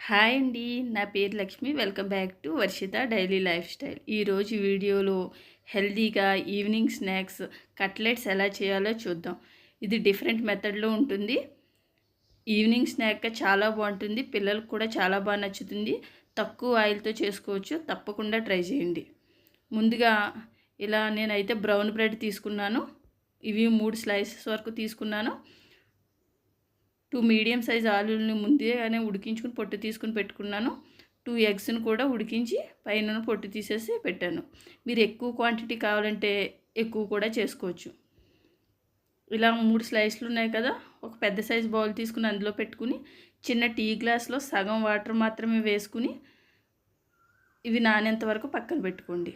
Hi అండి. నా పేరు Lakshmi. Welcome back to Varshita daily life style. ఈరోజు వీడియోలో హెల్తీగా ఈవినింగ్ స్నాక్స్ కట్లెట్స్ ఎలా చేయాలో చూద్దాం. ఇది డిఫరెంట్ మెథడ్లో ఉంటుంది. ఈవినింగ్ స్నాక్గా చాలా బాగుంటుంది. పిల్లలకు కూడా చాలా బాగా నచ్చుతుంది. తక్కువ ఆయిల్తో చేసుకోవచ్చు. తప్పకుండా ట్రై చేయండి. ముందుగా ఇలా నేనైతే బ్రౌన్ బ్రెడ్ తీసుకున్నాను. ఇవి 3 స్లైసెస్ వరకు తీసుకున్నాను. 2 మీడియం సైజ్ ఆలుని ముందుగానే ఉడికించుకుని పొట్టు తీసుకుని పెట్టుకున్నాను. 2 ఎగ్స్ని కూడా ఉడికించి పైన పొట్టు తీసేసి పెట్టాను. మీరు ఎక్కువ క్వాంటిటీ కావాలంటే ఎక్కువ కూడా చేసుకోవచ్చు. ఇలా 3 స్లైస్లు ఉన్నాయి కదా, ఒక పెద్ద సైజ్ బౌల్ తీసుకుని అందులో పెట్టుకుని చిన్న టీ గ్లాస్లో సగం వాటర్ మాత్రమే వేసుకుని ఇవి నానేంత వరకు పక్కన పెట్టుకోండి.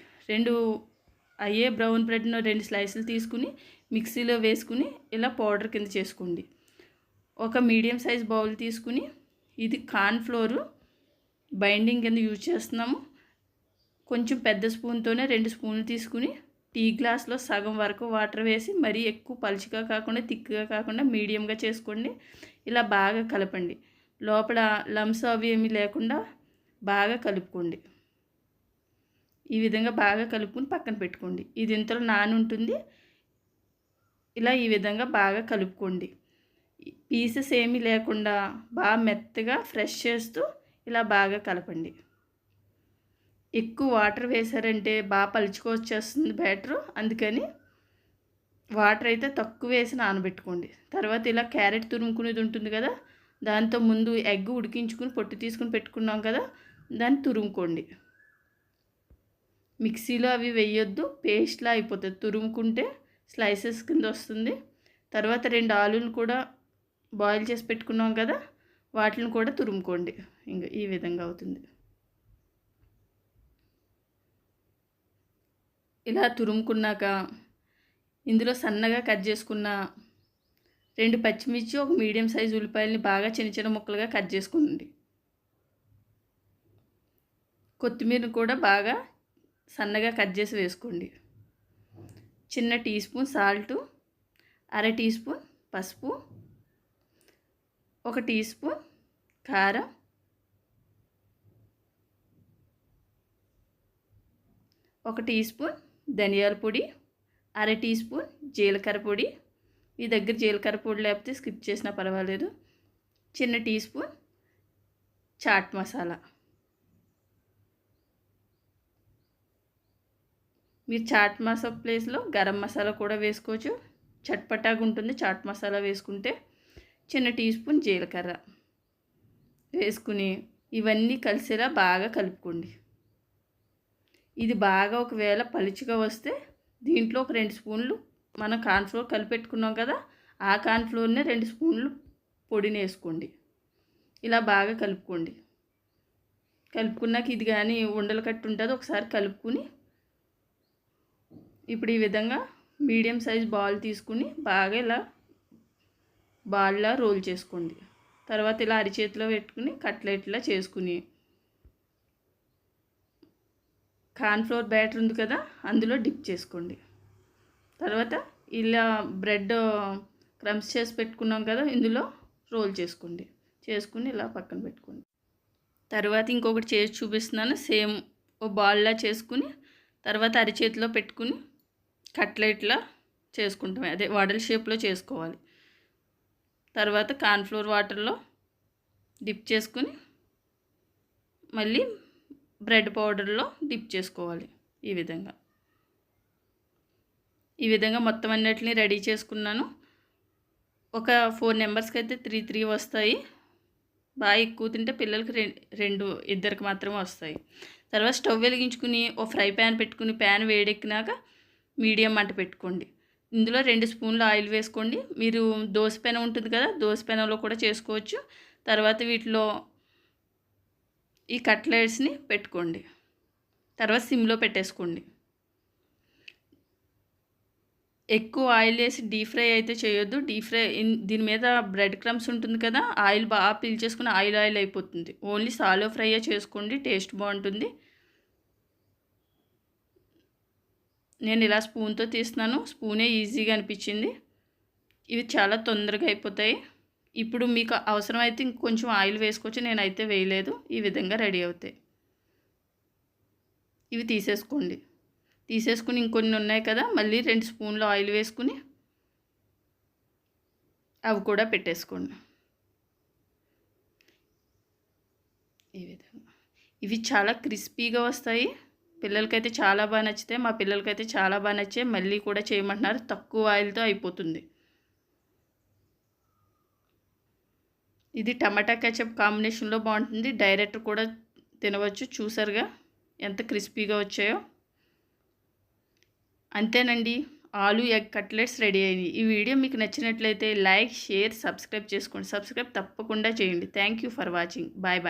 అయ్యే బ్రౌన్ బ్రెడ్ను 2 స్లైసులు తీసుకుని మిక్సీలో వేసుకుని ఇలా పౌడర్ కింద చేసుకోండి. ఒక మీడియం సైజ్ బౌల్ తీసుకుని ఇది కార్న్ ఫ్లోర్ బైండింగ్ కింద యూజ్ చేస్తున్నాము. కొంచెం పెద్ద స్పూన్తోనే 2 స్పూన్లు తీసుకుని టీ గ్లాస్లో సగం వరకు వాటర్ వేసి మరీ ఎక్కువ పలుచగా కాకుండా థిక్గా కాకుండా మీడియంగా చేసుకోండి. ఇలా బాగా కలపండి. లోపల లమ్స్ అవి ఏమీ లేకుండా బాగా కలుపుకోండి. ఈ విధంగా బాగా కలుపుకుని పక్కన పెట్టుకోండి. ఇది ఇంతలో నాని ఉంటుంది. ఇలా ఈ విధంగా బాగా కలుపుకోండి. పీసెస్ ఏమీ లేకుండా బాగా మెత్తగా ఫ్రెష్ చేస్తూ ఇలా బాగా కలపండి. ఎక్కువ వాటర్ వేసారంటే బాగా పలుచుకొచ్చేస్తుంది బ్యాటరు. అందుకని వాటర్ అయితే తక్కువ వేసి నానబెట్టుకోండి. తర్వాత ఇలా క్యారెట్ తురుముకునేది ఉంటుంది కదా, దాంతో ముందు ఎగ్ ఉడికించుకుని పొట్టు తీసుకుని పెట్టుకున్నాం కదా, దాన్ని తురుముకోండి. మిక్సీలో అవి వేయొద్దు, పేస్ట్లా అయిపోతుంది. తురుముకుంటే స్లైసెస్ కింద వస్తుంది. తర్వాత 2 ఆలుని కూడా బాయిల్ చేసి పెట్టుకున్నాం కదా, వాటిని కూడా తురుముకోండి. ఇంకా ఈ విధంగా అవుతుంది. ఇలా తురుముకున్నాక ఇందులో సన్నగా కట్ చేసుకున్న 2 పచ్చిమిర్చి, ఒక మీడియం సైజు ఉల్లిపాయలని బాగా చిన్న చిన్న ముక్కలుగా కట్ చేసుకోండి. కొత్తిమీరని కూడా బాగా సన్నగా కట్ చేసి వేసుకోండి. చిన్న టీ స్పూన్ సాల్టు, అర టీ స్పూన్ పసుపు, 1 టీ స్పూన్ కారం, 1 టీ స్పూన్ ధనియాల పొడి, అర టీ స్పూన్ జీలకర్ర పొడి. మీ దగ్గర జీలకర్ర పొడి లేకపోతే స్కిప్ చేసినా పర్వాలేదు. చిన్న టీ స్పూన్ చాట్ మసాలా. మీరు చాట్ మసాలా ప్లేస్లో గరం మసాలా కూడా వేసుకోవచ్చు. చట్పటాగా ఉంటుంది చాట్ మసాలా వేసుకుంటే. చిన్న టీ స్పూన్ జీలకర్ర వేసుకుని ఇవన్నీ కలిసేలా బాగా కలుపుకోండి. ఇది బాగా ఒకవేళ పలుచగా వస్తే దీంట్లో ఒక 2 స్పూన్లు మనం కార్న్ఫ్లోర్ కలిపెట్టుకున్నాం కదా, ఆ కార్న్ఫ్లోర్నే 2 స్పూన్లు పొడిని వేసుకోండి. ఇలా బాగా కలుపుకోండి. కలుపుకున్నాక ఇది కానీ ఉండలు కట్టు ఉంటుంది, ఒకసారి కలుపుకుని ఇప్పుడు ఈ విధంగా మీడియం సైజ్ బాల్ తీసుకుని బాగా ఇలా బాల్లా రోల్ చేసుకోండి. తర్వాత ఇలా అరిచేతిలో పెట్టుకుని కట్లెట్లా చేసుకుని కార్న్ఫ్లోర్ బ్యాటర్ ఉంది కదా, అందులో డిప్ చేసుకోండి. తర్వాత ఇలా బ్రెడ్ క్రమ్స్ చేసి పెట్టుకున్నాం కదా, ఇందులో రోల్ చేసుకోండి. చేసుకుని ఇలా పక్కన పెట్టుకోండి. తర్వాత ఇంకొకటి చేసి చూపిస్తున్నాను. సేమ్ ఓ బాల్లా చేసుకుని తర్వాత అరిచేతిలో పెట్టుకుని కట్లెట్లా చేసుకుంటామే, అదే వడల షేప్లో చేసుకోవాలి. తర్వాత కార్న్ఫ్లోర్ వాటర్లో డిప్ చేసుకుని మళ్ళీ బ్రెడ్ పౌడర్లో డిప్ చేసుకోవాలి. ఈ విధంగా మొత్తం అన్నిటిని రెడీ చేసుకున్నాను. ఒక 4 మెంబర్స్కి అయితే 3 వస్తాయి. బాగా ఎక్కువ తింటే పిల్లలకి 2 మాత్రమే వస్తాయి. తర్వాత స్టవ్ వెలిగించుకుని ఓ ఫ్రై ప్యాన్ పెట్టుకుని ప్యాన్ వేడెక్కినాక మీడియం మంట పెట్టుకోండి. ఇందులో 2 స్పూన్లు ఆయిల్ వేసుకోండి. మీరు దోశ పెనం ఉంటుంది కదా, దోశ పెనంలో కూడా చేసుకోవచ్చు. తర్వాత వీటిలో ఈ కట్లెట్స్ని పెట్టుకోండి. తర్వాత సిమ్లో పెట్టేసుకోండి. ఎక్కువ ఆయిల్ వేసి డీప్ ఫ్రై అయితే చేయొద్దు. దీని మీద బ్రెడ్ క్రమ్స్ ఉంటుంది కదా, ఆయిల్ బాగా పీల్చేసుకుని ఆయిల్ అయిపోతుంది. ఓన్లీ సాలో ఫ్రైయే చేసుకోండి, టేస్ట్ బాగుంటుంది. నేను ఇలా స్పూన్తో తీస్తున్నాను. స్పూనే ఈజీగా అనిపించింది. ఇవి చాలా తొందరగా అయిపోతాయి. ఇప్పుడు మీకు అవసరమైతే ఇంకొంచెం ఆయిల్ వేసుకోవచ్చు, నేనైతే వేయలేదు. ఈ విధంగా రెడీ అవుతాయి. ఇవి తీసేసుకోండి. తీసేసుకుని ఇంకొన్ని ఉన్నాయి కదా, మళ్ళీ 2 స్పూన్లు ఆయిల్ వేసుకుని అవి కూడా పెట్టేసుకోండి. ఈ విధంగా ఇవి చాలా క్రిస్పీగా వస్తాయి. పిల్లలకైతే చాలా బాగా నచ్చుతాయి. మా పిల్లలకైతే చాలా బాగా నచ్చాయి. మళ్ళీ కూడా చేయమంటున్నారు. తక్కువ ఆయిల్తో అయిపోతుంది. ఇది టమాటా కెచప్ కాంబినేషన్లో బాగుంటుంది. డైరెక్ట్ కూడా తినవచ్చు. చూసారుగా ఎంత క్రిస్పీగా వచ్చాయో. అంతేనండి, ఆలు ఎగ్ కట్లెట్స్ రెడీ అయ్యాయి. ఈ వీడియో మీకు నచ్చినట్లయితే లైక్, షేర్, సబ్స్క్రైబ్ చేసుకోండి. సబ్స్క్రైబ్ తప్పకుండా చేయండి. Thank you for watching. Bye bye.